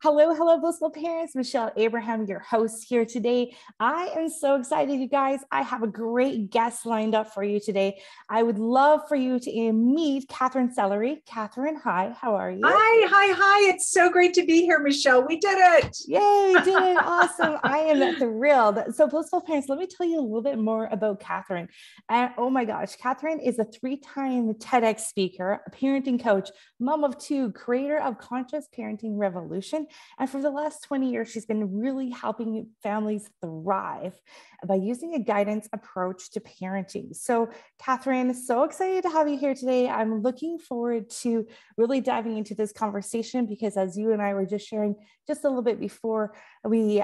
Hello, hello, blissful parents. Michelle Abraham, your host here today. I am so excited, you guys. I have a great guest lined up for you today. I would love for you to meet Katherine Sellery. Katherine, hi, how are you? Hi. It's so great to be here, Michelle. We did it. Yay, we did it. Awesome. I am thrilled. So, blissful parents, let me tell you a little bit more about Katherine. Oh my gosh, Katherine is a 3-time TEDx speaker, a parenting coach, mom of 2, creator of Conscious Parenting Revolution. And for the last 20 years, she's been really helping families thrive by using a guidance approach to parenting. So, Katherine, so excited to have you here today. I'm looking forward to really diving into this conversation because, as you and I were just sharing just a little bit before we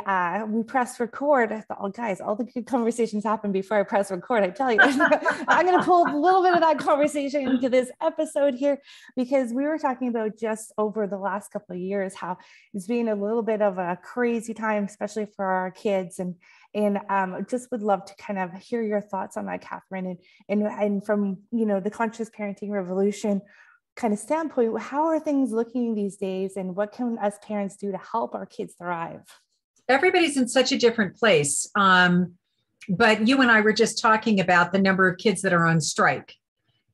press record, guys, all the good conversations happen before I press record. I tell you, I'm going to pull a little bit of that conversation into this episode here because we were talking about just over the last couple of years how it's been a little bit of a crazy time, especially for our kids, and just would love to kind of hear your thoughts on that, Katherine, and from the Conscious Parenting Revolution kind of standpoint, how are things looking these days, and what can us parents do to help our kids thrive? Everybody's in such a different place, but you and I were just talking about the number of kids that are on strike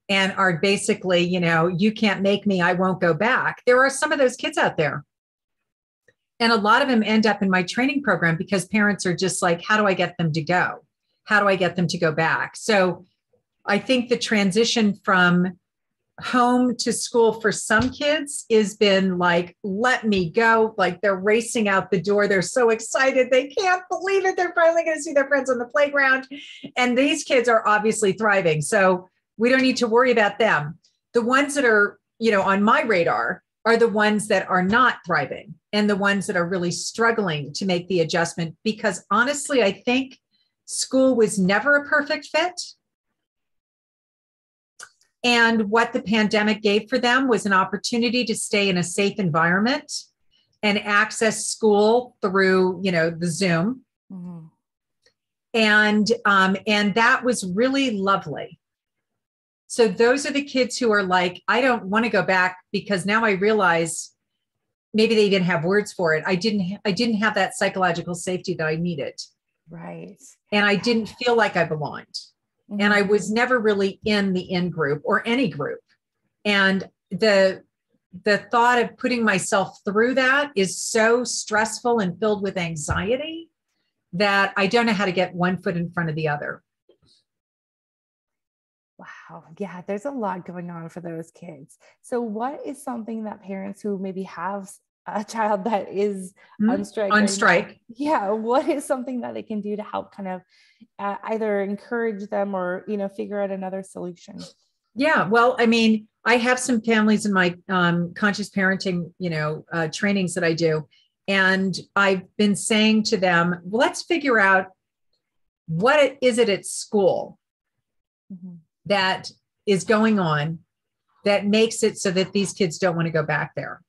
and are basically, you can't make me, I won't go back. There are some of those kids out there. And a lot of them end up in my training program because parents are just like, how do I get them to go? How do I get them to go back? So I think the transition from home to school for some kids has been like, let me go. Like they're racing out the door. They're so excited. They can't believe it. They're finally going to see their friends on the playground. And these kids are obviously thriving. So we don't need to worry about them. The ones that are, on my radar are the ones that are not thriving and the ones that are really struggling to make the adjustment. Because honestly, I think school was never a perfect fit. And what the pandemic gave for them was an opportunity to stay in a safe environment and access school through, the Zoom. Mm-hmm. And that was really lovely. So those are the kids who are like, I don't want to go back because now I realize maybe they didn't have words for it. I didn't have that psychological safety that I needed. Right. And I didn't feel like I belonged. Mm-hmm. And I was never really in the in group or any group. And the thought of putting myself through that is so stressful and filled with anxiety that I don't know how to get one foot in front of the other. Wow. Yeah, there's a lot going on for those kids. So what is something that parents who maybe have a child that is on strike. Yeah. What is something that they can do to help kind of either encourage them or, figure out another solution? Yeah. Well, I mean, I have some families in my conscious parenting, trainings that I do. And I've been saying to them, let's figure out what is it at school that is going on that makes it so that these kids don't want to go back there.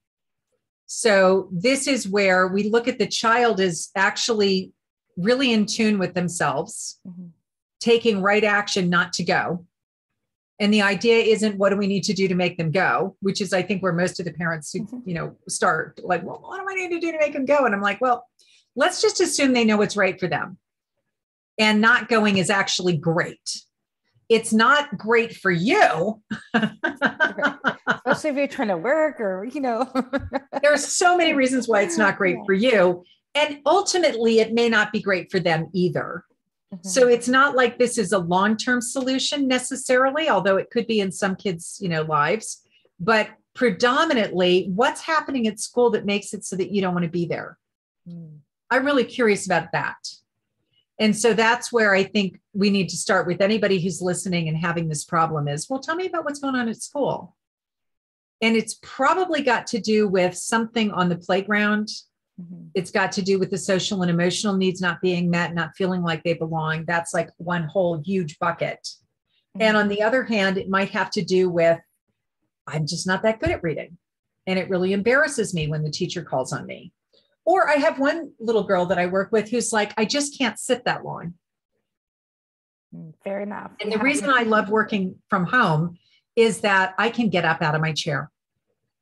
So this is where we look at the child as actually really in tune with themselves, taking right action not to go. And the idea isn't what do we need to do to make them go, which is, I think, where most of the parents, start like, well, what do I need to do to make them go? And I'm like, well, let's just assume they know what's right for them. And not going is actually great. It's not great for you. Especially if you're trying to work or, There are so many reasons why it's not great for you. And ultimately, it may not be great for them either. Mm-hmm. So it's not like this is a long-term solution necessarily, although it could be in some kids, lives. But predominantly, what's happening at school that makes it so that you don't want to be there? I'm really curious about that. And so that's where I think we need to start with anybody who's listening and having this problem is, well, tell me about what's going on at school. And it's probably got to do with something on the playground. Mm-hmm. It's got to do with the social and emotional needs not being met, not feeling like they belong. That's like one whole huge bucket. Mm-hmm. And on the other hand, it might have to do with, I'm just not that good at reading. And it really embarrasses me when the teacher calls on me. Or I have one little girl that I work with who's like, I just can't sit that long. Fair enough. And the reason I love working from home is that I can get up out of my chair.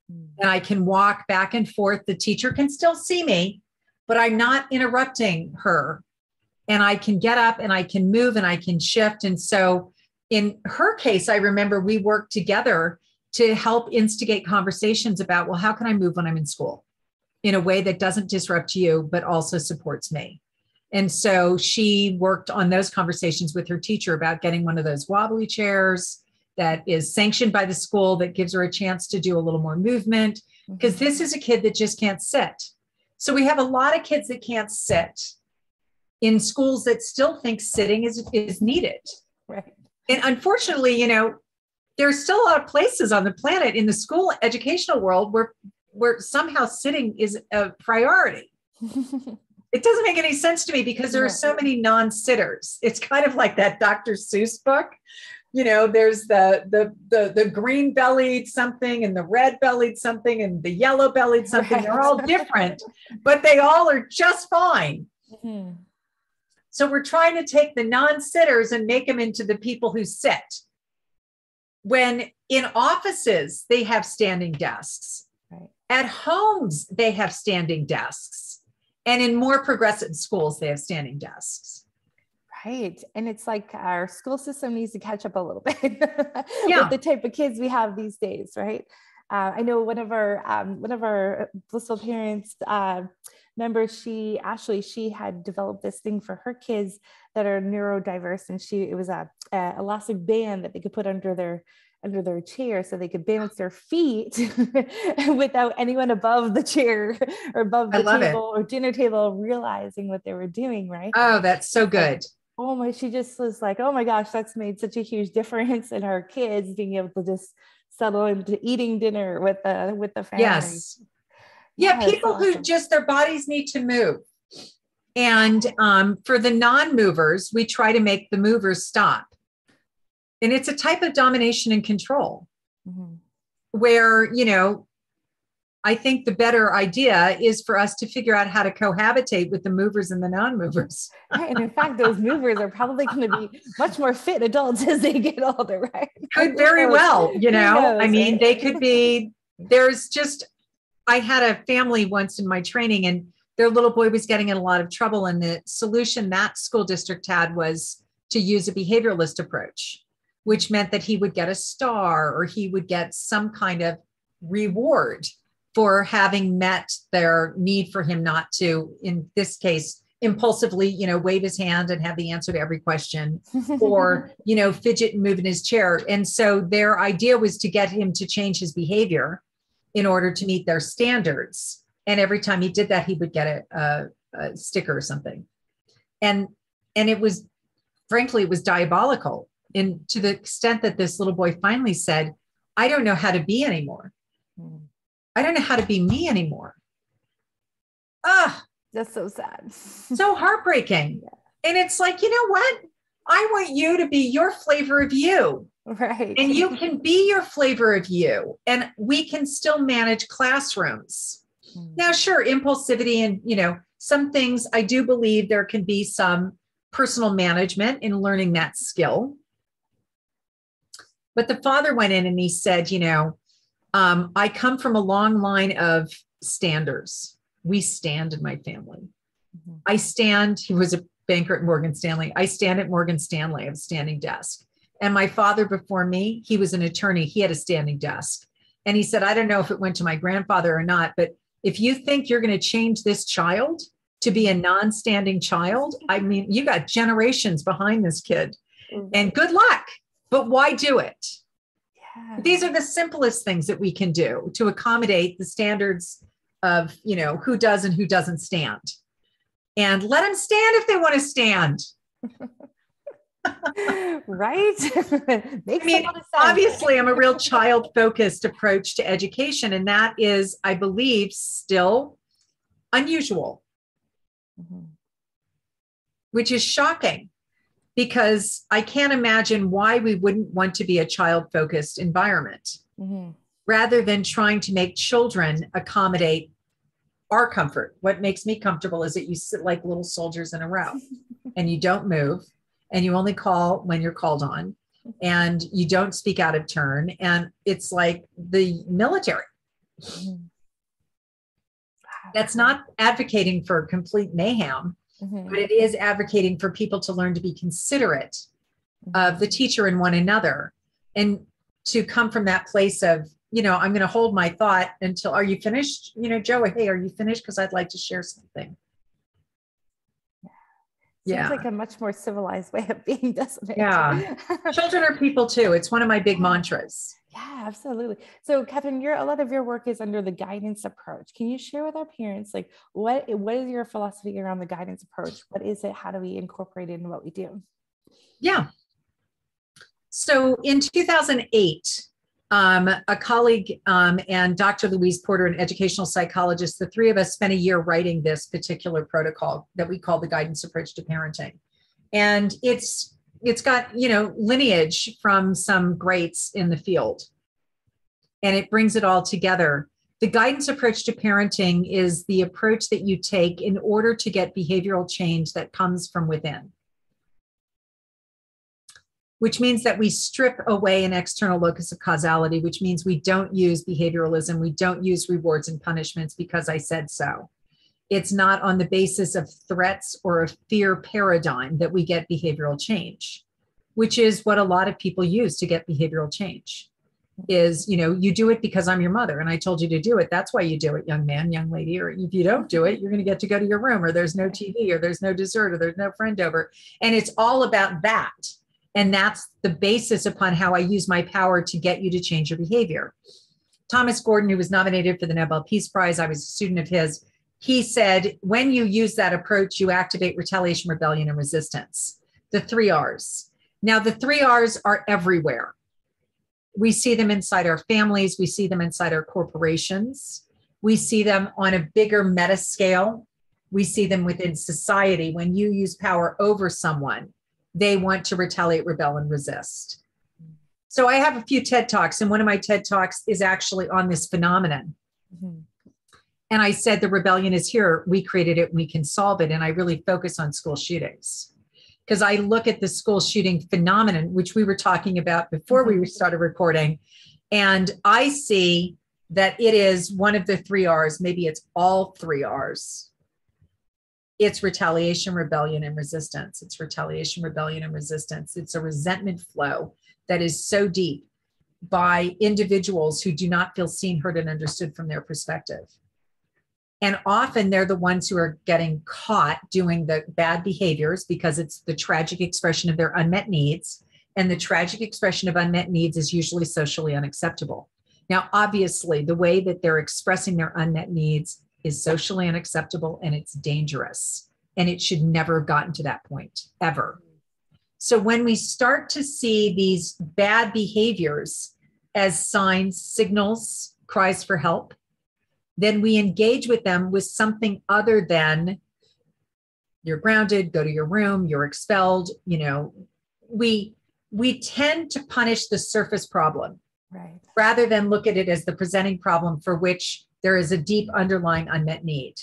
and I can walk back and forth. The teacher can still see me, but I'm not interrupting her. And I can get up and I can move and I can shift. And so in her case, I remember we worked together to help instigate conversations about, well, how can I move when I'm in school in a way that doesn't disrupt you, but also supports me? And so she worked on those conversations with her teacher about getting one of those wobbly chairs that is sanctioned by the school, that gives her a chance to do a little more movement, because this is a kid that just can't sit. So we have a lot of kids that can't sit in schools that still think sitting is needed. Right. And unfortunately, there's still a lot of places on the planet in the school educational world where somehow sitting is a priority. It doesn't make any sense to me because there are so many non-sitters. It's kind of like that Dr. Seuss book. There's the green-bellied something and the red-bellied something and the yellow-bellied something. Right. They're all different, but they all are just fine. Mm-hmm. So we're trying to take the non-sitters and make them into the people who sit. When in offices, they have standing desks. Right. At homes, they have standing desks. And in more progressive schools, they have standing desks. Right. And it's like our school system needs to catch up a little bit with the type of kids we have these days, right? I know one of our blissful parents members, she had developed this thing for her kids that are neurodiverse, and it was a elastic band that they could put under their chair so they could balance their feet without anyone above the chair or above the table or dinner table realizing what they were doing, right? Oh, that's so good. She just was like, oh my gosh, that's made such a huge difference in our kids being able to just settle into eating dinner with the family. Yes. Yeah, people who just, their bodies need to move. And for the non-movers, we try to make the movers stop. And it's a type of domination and control where, I think the better idea is for us to figure out how to cohabitate with the movers and the non-movers. Right. And in fact, those movers are probably going to be much more fit adults as they get older, right? Could very well, they could be, I had a family once in my training and their little boy was getting in a lot of trouble. And the solution that school district had was to use a behavioralist approach, which meant that he would get a star or he would get some kind of reward for having met their need for him not to, in this case, impulsively, wave his hand and have the answer to every question or, fidget and move in his chair. And so their idea was to get him to change his behavior in order to meet their standards. And every time he did that, he would get a sticker or something. And it was, frankly, it was diabolical. And to the extent that this little boy finally said, I don't know how to be anymore. I don't know how to be me anymore. That's so sad. So heartbreaking. Yeah. And it's like, you know what? I want you to be your flavor of you. Right. And you can be your flavor of you. And we can still manage classrooms. Now, sure, impulsivity and, some things, I do believe there can be some personal management in learning that skill. But the father went in and he said, I come from a long line of standers. We stand in my family. I stand, he was a banker at Morgan Stanley. I stand at Morgan Stanley. I have a standing desk. And my father before me, he was an attorney. He had a standing desk. And he said, I don't know if it went to my grandfather or not, but if you think you're going to change this child to be a non-standing child, I mean, you got generations behind this kid. And good luck. But why do it? Yeah. These are the simplest things that we can do to accommodate the standards of, who does and who doesn't stand. And let them stand if they want to stand. Right? Obviously, I'm a real child-focused approach to education. And that is, I believe, still unusual, which is shocking. Because I can't imagine why we wouldn't want to be a child-focused environment rather than trying to make children accommodate our comfort. What makes me comfortable is that you sit like little soldiers in a row and you don't move and you only call when you're called on and you don't speak out of turn. And it's like the military. That's not advocating for complete mayhem, but it is advocating for people to learn to be considerate of the teacher and one another, and to come from that place of, I'm going to hold my thought until, are you finished? Joe, hey, are you finished? Because I'd like to share something. Seems like a much more civilized way of being, doesn't it? Yeah. Children are people too. It's one of my big mantras. Yeah, absolutely. So Katherine, a lot of your work is under the guidance approach. Can you share with our parents, like what is your philosophy around the guidance approach? What is it? How do we incorporate it in what we do? Yeah. So in 2008, a colleague and Dr. Louise Porter, an educational psychologist, the three of us spent a year writing this particular protocol that we call the guidance approach to parenting. And it's got, lineage from some greats in the field, and it brings it all together. The guidance approach to parenting is the approach that you take in order to get behavioral change that comes from within, which means that we strip away an external locus of causality, which means we don't use behavioralism. We don't use rewards and punishments because I said so. It's not on the basis of threats or a fear paradigm that we get behavioral change, which is what a lot of people use to get behavioral change. Is, you do it because I'm your mother and I told you to do it. That's why you do it, young man, young lady. Or if you don't do it, you're going to get to go to your room, or there's no TV, or there's no dessert, or there's no friend over. And it's all about that. And that's the basis upon how I use my power to get you to change your behavior. Thomas Gordon, who was nominated for the Nobel Peace Prize, I was a student of his, he said, when you use that approach, you activate retaliation, rebellion, and resistance. The 3 R's. Now, the 3 R's are everywhere. We see them inside our families. We see them inside our corporations. We see them on a bigger meta scale. We see them within society. When you use power over someone, they want to retaliate, rebel, and resist. So I have a few TED Talks, and one of my TED Talks is actually on this phenomenon. And I said, the rebellion is here. We created it. We can solve it. And I really focus on school shootings, because I look at the school shooting phenomenon, which we were talking about before we started recording. And I see that it is one of the 3 R's. Maybe it's all 3 R's. It's retaliation, rebellion, and resistance. It's retaliation, rebellion, and resistance. It's a resentment flow that is so deep by individuals who do not feel seen, heard, and understood from their perspective. And often they're the ones who are getting caught doing the bad behaviors because it's the tragic expression of their unmet needs. And the tragic expression of unmet needs is usually socially unacceptable. Now, obviously, the way that they're expressing their unmet needs is socially unacceptable, and it's dangerous. And it should never have gotten to that point, ever. So when we start to see these bad behaviors as signs, signals, cries for help, then we engage with them with something other than you're grounded, go to your room, you're expelled. We tend to punish the surface problem, right, rather rather than look at it as the presenting problem for which there is a deep underlying unmet need.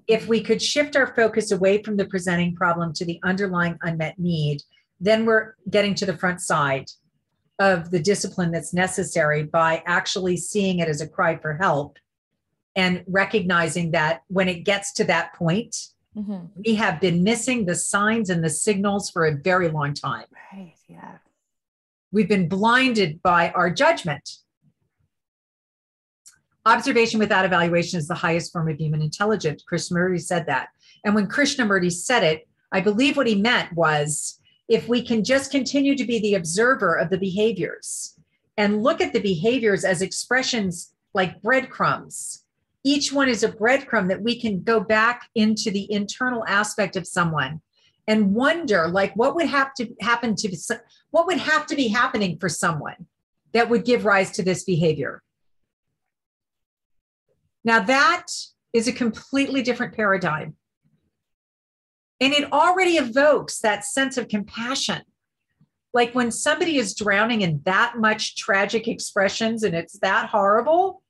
If we could shift our focus away from the presenting problem to the underlying unmet need, then we're getting to the front side of the discipline that's necessary by actually seeing it as a cry for help and recognizing that when it gets to that point, we have been missing the signs and the signals for a very long time. Right, yeah. We've been blinded by our judgment. Observation without evaluation is the highest form of human intelligence. Krishnamurti said that. And when Krishnamurti said it, I believe what he meant was, if we can just continue to be the observer of the behaviors and look at the behaviors as expressions like breadcrumbs, each one is a breadcrumb that we can go back into the internal aspect of someone and wonder, like, what would have to be happening for someone that would give rise to this behavior? Now, that is a completely different paradigm. And it already evokes that sense of compassion. Like when somebody is drowning in that much tragic expressions and it's that horrible,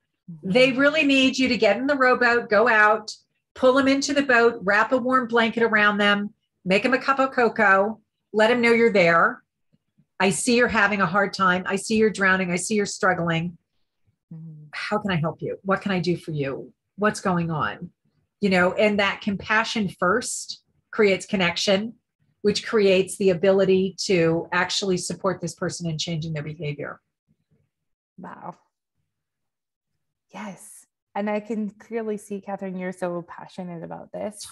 they really need you to get in the rowboat, go out, pull them into the boat, wrap a warm blanket around them, make them a cup of cocoa, let them know you're there. I see you're having a hard time. I see you're drowning. I see you're struggling. how can I help you? What can I do for you? What's going on? And that compassion first creates connection, which creates the ability to actually support this person in changing their behavior. Wow. Yes. And I can clearly see, Katherine, you're so passionate about this,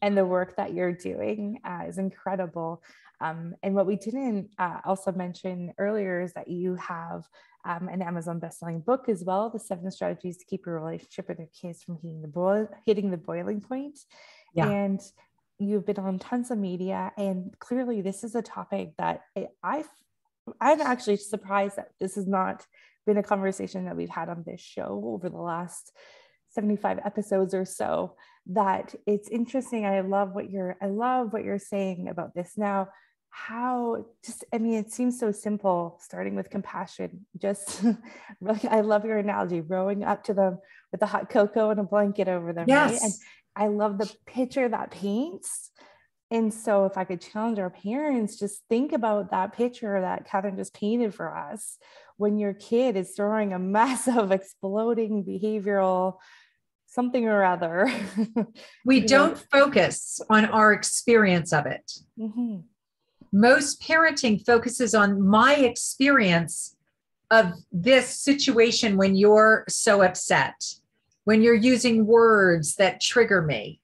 and the work that you're doing is incredible. And what we didn't also mention earlier is that you have an Amazon bestselling book as well, The 7 Strategies to Keep Your Relationship with Your Kids from Hitting the Boiling Point. Yeah. And you've been on tons of media, and clearly this is a topic that I'm actually surprised that this has not been a conversation that we've had on this show over the last 75 episodes or so. That it's interesting. I love what you're saying about this now. It seems so simple, starting with compassion. Just really, I love your analogy, rowing up to them with a hot cocoa and a blanket over them. Yes. Right? And I love the picture that paints. And so if I could challenge our parents, just think about that picture that Katherine just painted for us. When your kid is throwing a massive exploding behavioral something or other. We don't focus on our experience of it. Mm-hmm. Most parenting focuses on my experience of this situation when you're so upset, when you're using words that trigger me,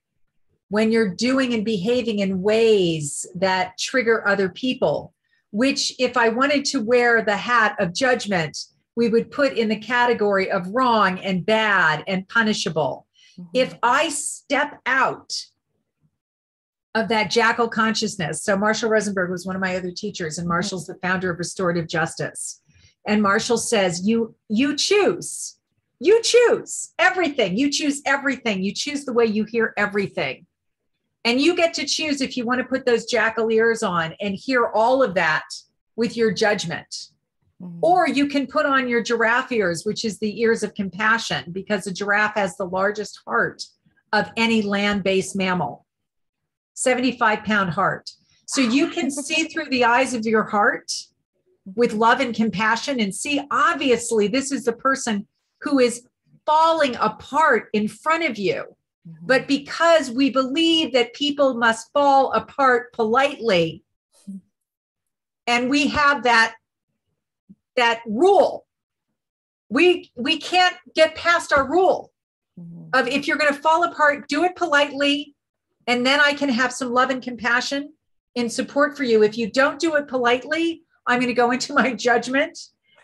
when you're doing and behaving in ways that trigger other people, which if I wanted to wear the hat of judgment, we would put in the category of wrong and bad and punishable. Mm-hmm. If I step out of that jackal consciousness, so Marshall Rosenberg was one of my other teachers, and Marshall's the founder of restorative justice. And Marshall says, you choose everything. You choose everything. You choose the way you hear everything. And you get to choose if you want to put those jackal ears on and hear all of that with your judgment. Mm-hmm. Or you can put on your giraffe ears, which is the ears of compassion, because a giraffe has the largest heart of any land-based mammal, 75-pound heart. So you can see through the eyes of your heart with love and compassion and see, obviously, this is the person who is falling apart in front of you. Mm-hmm. But because we believe that people must fall apart politely, and we have that rule, we can't get past our rule of, if you're going to fall apart, do it politely, and then I can have some love and compassion and support for you. If you don't do it politely, I'm going to go into my judgment,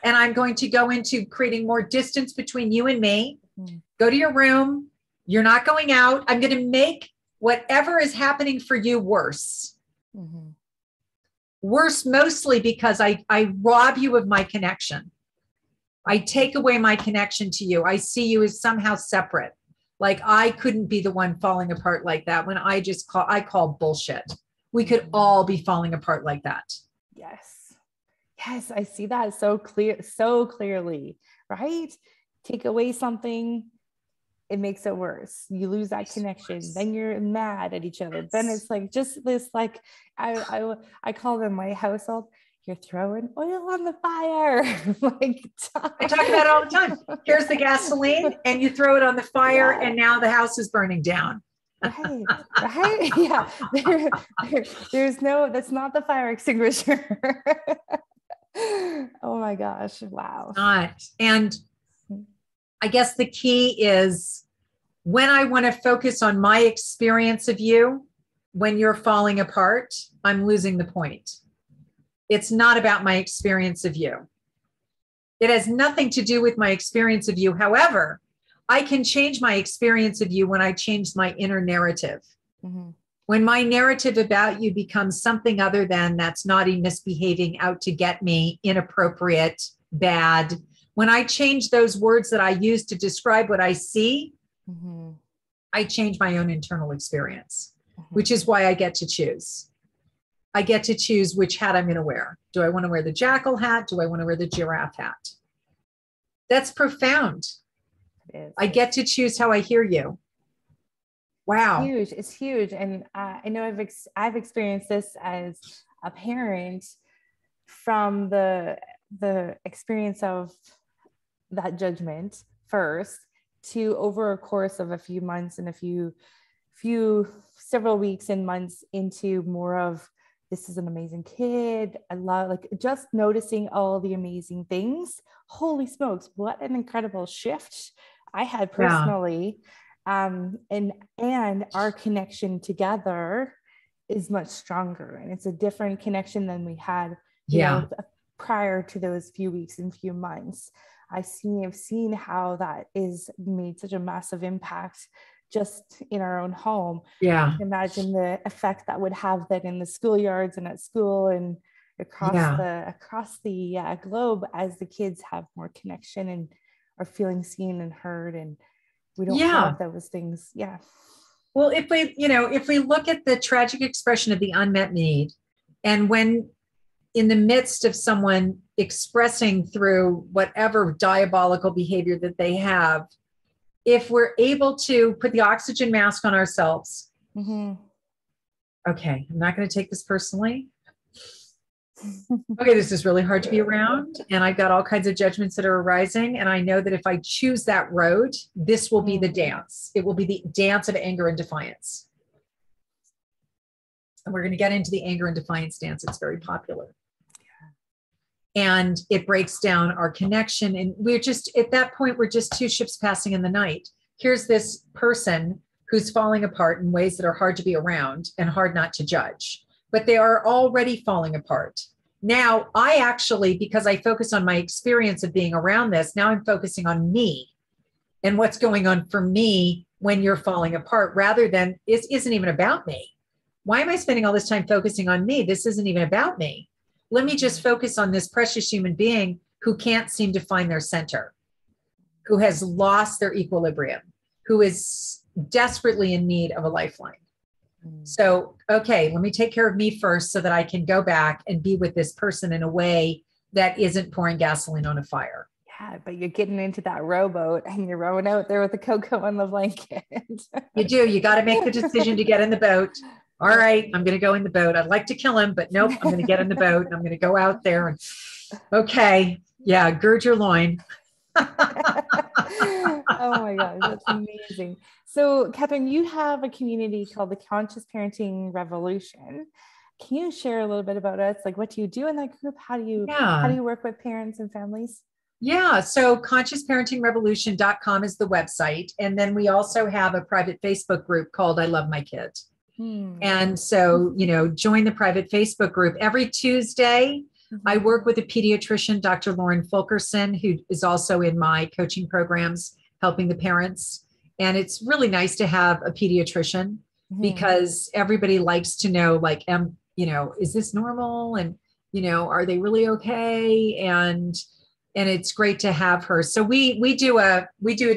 and I'm going to go into creating more distance between you and me. Mm-hmm. Go to your room. You're not going out. I'm going to make whatever is happening for you worse. Mm-hmm. Worse mostly because I rob you of my connection. I take away my connection to you. I see you as somehow separate. Like I couldn't be the one falling apart like that when I call bullshit. We could all be falling apart like that. Yes. Yes, I see that so clearly, right? Take away something, it makes it worse. You lose that connection. Then you're mad at each other. Then it's like just this, like I call them my household. You're throwing oil on the fire. Like, I talk about it all the time. Here's the gasoline, and you throw it on the fire, and now the house is burning down. Right. Yeah. That's not the fire extinguisher. Oh my gosh. Wow. Not. And I guess the key is, when I want to focus on my experience of you, when you're falling apart, I'm losing the point. It's not about my experience of you. It has nothing to do with my experience of you. However, I can change my experience of you when I change my inner narrative. Mm-hmm. When my narrative about you becomes something other than that's naughty, misbehaving, out to get me, inappropriate, bad. When I change those words that I use to describe what I see, mm-hmm. I change my own internal experience, mm-hmm. which is why I get to choose. I get to choose which hat I'm going to wear. Do I want to wear the jackal hat? Do I want to wear the giraffe hat? That's profound. I get to choose how I hear you. Wow. It's huge. And I know I've experienced this as a parent from the experience of that judgment first to over a course of a few months and several weeks and months into more of, this is an amazing kid. I love, like, just noticing all the amazing things. Holy smokes, what an incredible shift I had personally. And our connection together is much stronger, and it's a different connection than we had, you know, prior to those few weeks and few months. I've seen how that is made such a massive impact just in our own home. Yeah. Imagine the effect that would have then in the schoolyards and at school and across the globe, as the kids have more connection and are feeling seen and heard, and we don't have those things. Yeah. Well, if we look at the tragic expression of the unmet need, and when in the midst of someone expressing through whatever diabolical behavior that they have, if we're able to put the oxygen mask on ourselves, okay, I'm not going to take this personally. Okay, this is really hard to be around, and I've got all kinds of judgments that are arising, and I know that if I choose that road, this will be the dance. It will be the dance of anger and defiance. And we're going to get into the anger and defiance dance. It's very popular. And it breaks down our connection, and we're just, at that point, we're just two ships passing in the night. Here's this person who's falling apart in ways that are hard to be around and hard not to judge, but they are already falling apart. Now, I actually, because I focus on my experience of being around this, now I'm focusing on me and what's going on for me when you're falling apart, rather than, it isn't even about me. Why am I spending all this time focusing on me? This isn't even about me. Let me just focus on this precious human being who can't seem to find their center, who has lost their equilibrium, who is desperately in need of a lifeline. So, okay, let me take care of me first so that I can go back and be with this person in a way that isn't pouring gasoline on a fire. Yeah, but you're getting into that rowboat and you're rowing out there with the cocoa on the blanket. You do. You got to make the decision to get in the boat. All right, I'm going to go in the boat. I'd like to kill him, but nope, I'm going to get in the boat and I'm going to go out there. And okay, yeah, gird your loin. Oh my gosh, that's amazing. So, Katherine, you have a community called the Conscious Parenting Revolution. Can you share a little bit about us? Like, what do you do in that group? How do you work with parents and families? Yeah, so consciousparentingrevolution.com is the website. And then we also have a private Facebook group called I Love My Kid. And so, join the private Facebook group. Every Tuesday, I work with a pediatrician, Dr. Lauren Fulkerson, who is also in my coaching programs, helping the parents. And it's really nice to have a pediatrician because everybody likes to know, like, is this normal? And, are they really okay? And it's great to have her. So we do a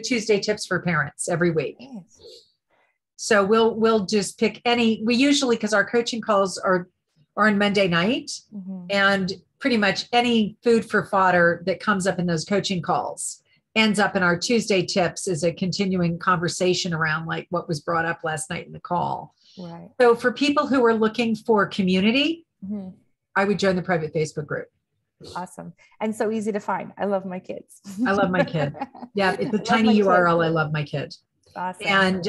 Tuesday tips for parents every week. Yes. So we'll just pick we usually, because our coaching calls are on Monday night, and pretty much any food for fodder that comes up in those coaching calls ends up in our Tuesday tips as a continuing conversation around, like, what was brought up last night in the call. Right. So for people who are looking for community, I would join the private Facebook group. Awesome. And so easy to find. I love my kids. I love my kid. Yeah. It's a tiny URL. I love my kid. Awesome. And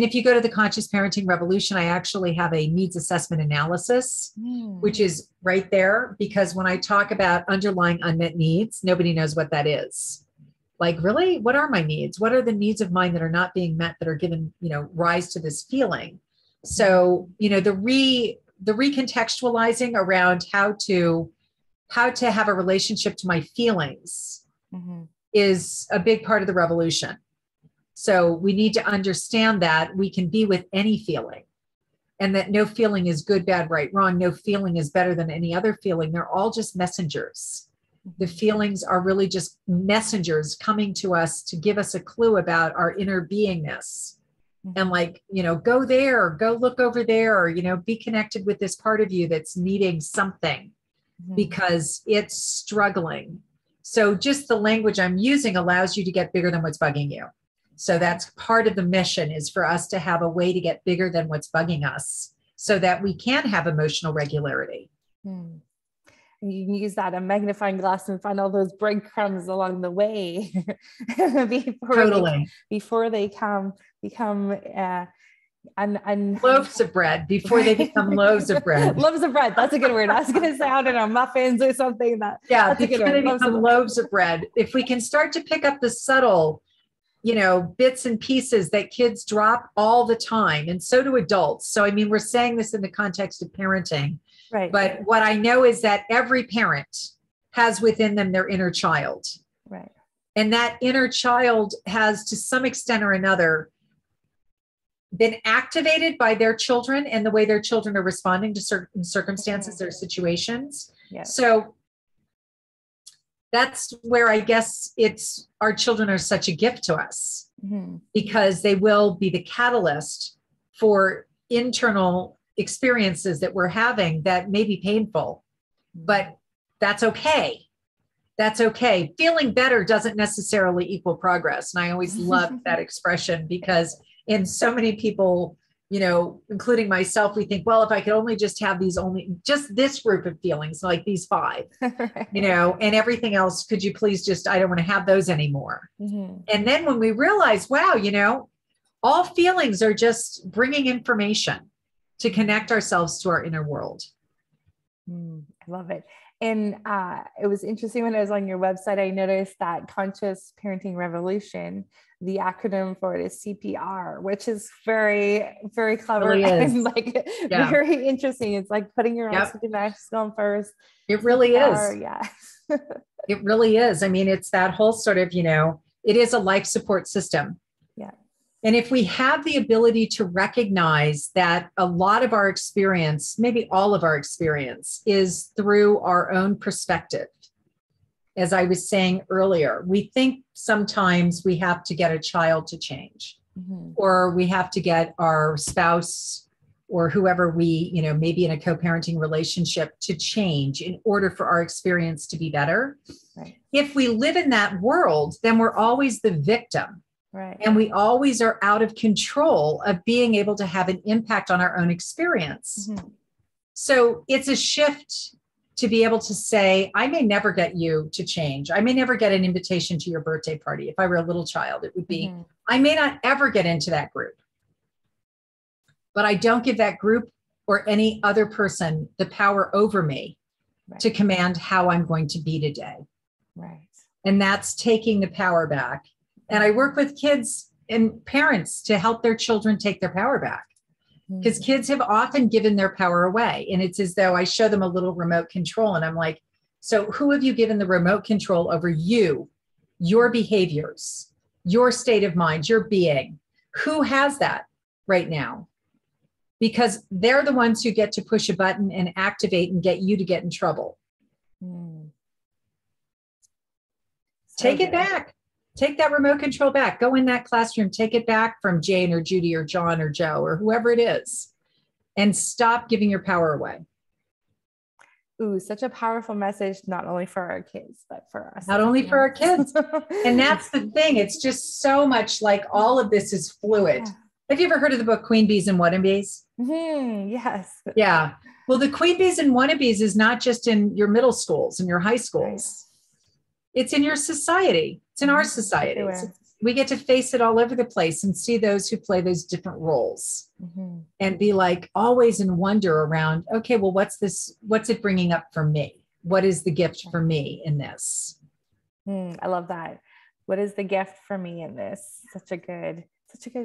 if you go to the Conscious Parenting Revolution, I actually have a needs assessment analysis, which is right there, because when I talk about underlying unmet needs, nobody knows what that is. Like, really, what are my needs? What are the needs of mine that are not being met, that are given, rise to this feeling? So, the recontextualizing around how to have a relationship to my feelings is a big part of the revolution. So we need to understand that we can be with any feeling, and that no feeling is good, bad, right, wrong. No feeling is better than any other feeling. They're all just messengers. The feelings are really just messengers coming to us to give us a clue about our inner beingness. And, like, go there, go look over there, or, be connected with this part of you that's needing something because it's struggling. So just the language I'm using allows you to get bigger than what's bugging you. So that's part of the mission, is for us to have a way to get bigger than what's bugging us so that we can have emotional regularity. you can use that a magnifying glass and find all those breadcrumbs along the way Totally. before they become loaves of bread before they become loaves of bread. Loaves of bread. That's a good word. I was going to say, I don't know, muffins or something. That's a good before word. they become loaves of bread. If we can start to pick up the subtle, bits and pieces that kids drop all the time, and so do adults. So, I mean, we're saying this in the context of parenting, right? But what I know is that every parent has within them their inner child, right? And that inner child has, to some extent or another, been activated by their children and the way their children are responding to certain circumstances or situations. Yes. So that's where I guess our children are such a gift to us, because they will be the catalyst for internal experiences that we're having that may be painful, but that's okay. That's okay. Feeling better doesn't necessarily equal progress. And I always love that expression, because in so many people, including myself, we think, well, if I could only just have just this group of feelings, like these 5, and everything else, could you please I don't want to have those anymore. And then when we realize, wow, all feelings are just bringing information to connect ourselves to our inner world. I love it. And it was interesting when I was on your website, I noticed that Conscious Parenting Revolution, the acronym for it is CPR, which is very, very clever and very interesting. It's like putting your oxygen mask on first. It really CPR, is. Yeah. It really is. I mean, it's that whole sort of, it is a life support system. Yeah. And if we have the ability to recognize that a lot of our experience, maybe all of our experience, is through our own perspective. As I was saying earlier, we think sometimes we have to get a child to change, or we have to get our spouse or whoever we, maybe in a co-parenting relationship, to change in order for our experience to be better. Right. If we live in that world, then we're always the victim. Right. And we always are out of control of being able to have an impact on our own experience. So it's a shift to be able to say, I may never get you to change. I may never get an invitation to your birthday party. If I were a little child, it would be, I may not ever get into that group. But I don't give that group or any other person the power over me to command how I'm going to be today. Right. And that's taking the power back. And I work with kids and parents to help their children take their power back, because kids have often given their power away. And it's as though I show them a little remote control and I'm like, so who have you given the remote control over? You, your behaviors, your state of mind, your being? Who has that right now? Because they're the ones who get to push a button and activate and get you to get in trouble. Take it back. Take that remote control back. Go in that classroom. Take it back from Jane or Judy or John or Joe or whoever it is, and stop giving your power away. Ooh, such a powerful message, not only for our kids, but for us. Not only for our kids. And that's the thing. It's just so much like all of this is fluid. Yeah. Have you ever heard of the book Queen Bees and Wannabes? Yes. Yeah. Well, the Queen Bees and Wannabes is not just in your middle schools and your high schools. It's in your society. It's in our society. We get to face it all over the place and see those who play those different roles and be like always in wonder around, okay, well, what's it bringing up for me? What is the gift for me in this? I love that. What is the gift for me in this? Such a good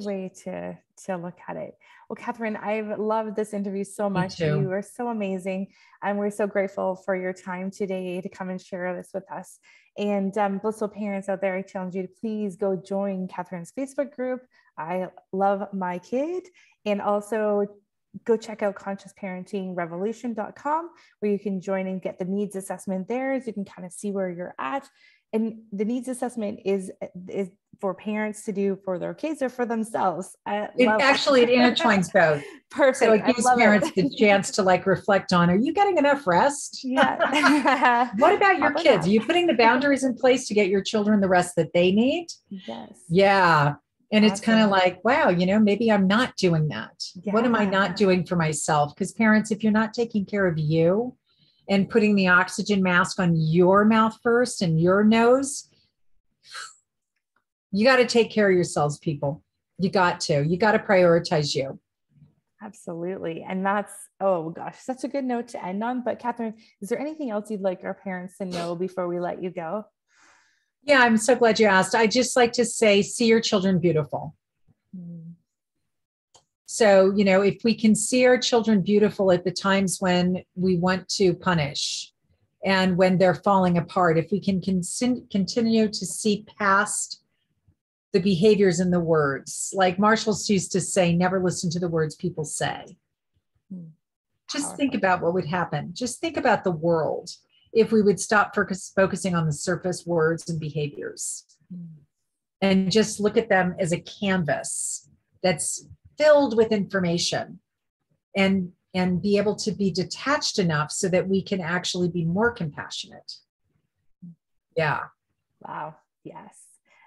way to look at it. Well, Katherine, I've loved this interview so much. You are so amazing. And we're so grateful for your time today to come and share this with us. And blissful parents out there, I challenge you to please go join Katherine's Facebook group. I love my kid. And also go check out consciousparentingrevolution.com, where you can join and get the needs assessment there, so you can kind of see where you're at. And the needs assessment is for parents to do for their kids or for themselves. It intertwines both. Perfect. So it gives parents the chance to reflect on, are you getting enough rest? Yeah. What about your kids? Are you putting the boundaries in place to get your children the rest that they need? Yes. Yeah. And it's kind of like, wow, maybe I'm not doing that. Yeah. What am I not doing for myself? Because parents, if you're not taking care of you and putting the oxygen mask on your mouth first and your nose, you got to take care of yourselves, people. You got to prioritize you. Absolutely. And that's, oh gosh, such a good note to end on. But Katherine, is there anything else you'd like our parents to know before we let you go? Yeah, I'm so glad you asked. I just like to say, see your children beautiful. So, if we can see our children beautiful at the times when we want to punish and when they're falling apart, if we can continue to see past the behaviors and the words, like Marshall used to say, never listen to the words people say. Just think about what would happen. Just think about the world if we would stop focusing on the surface words and behaviors and just look at them as a canvas that's filled with information and be able to be detached enough so that we can actually be more compassionate. Yeah. Wow. Yes.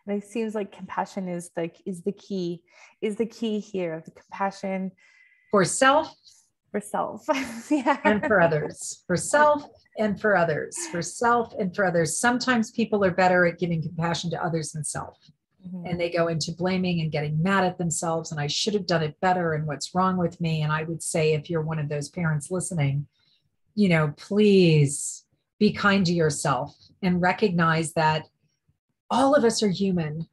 And it seems like compassion is the key here. The compassion for self, yeah, and for others, for self and for others, for self and for others. Sometimes people are better at giving compassion to others than self. And they go into blaming and getting mad at themselves. And I should have done it better. And what's wrong with me? And I would say, if you're one of those parents listening, please be kind to yourself and recognize that all of us are human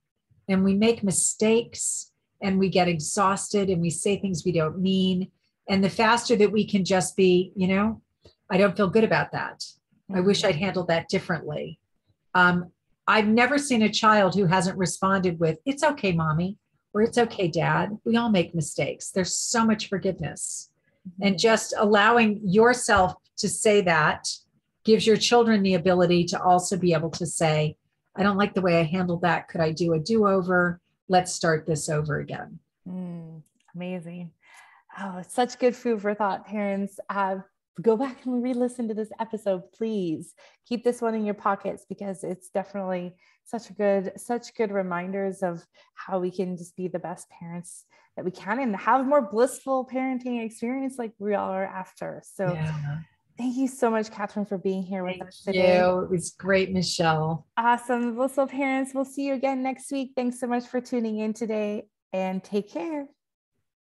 and we make mistakes and we get exhausted and we say things we don't mean. And the faster that we can just be, I don't feel good about that. I wish I'd handled that differently. I've never seen a child who hasn't responded with, it's okay, mommy, or it's okay, dad. We all make mistakes. There's so much forgiveness. And just allowing yourself to say that gives your children the ability to also be able to say, I don't like the way I handled that. Could I do a do-over? Let's start this over again. Amazing. Oh, it's such good food for thought, parents. Go back and re-listen to this episode, please. Keep this one in your pockets because it's definitely such good reminders of how we can just be the best parents that we can and have more blissful parenting experience like we all are after. So Thank you so much, Katherine, for being here with us today. It was great, Michelle. Awesome. Blissful parents, we'll see you again next week. Thanks so much for tuning in today and take care.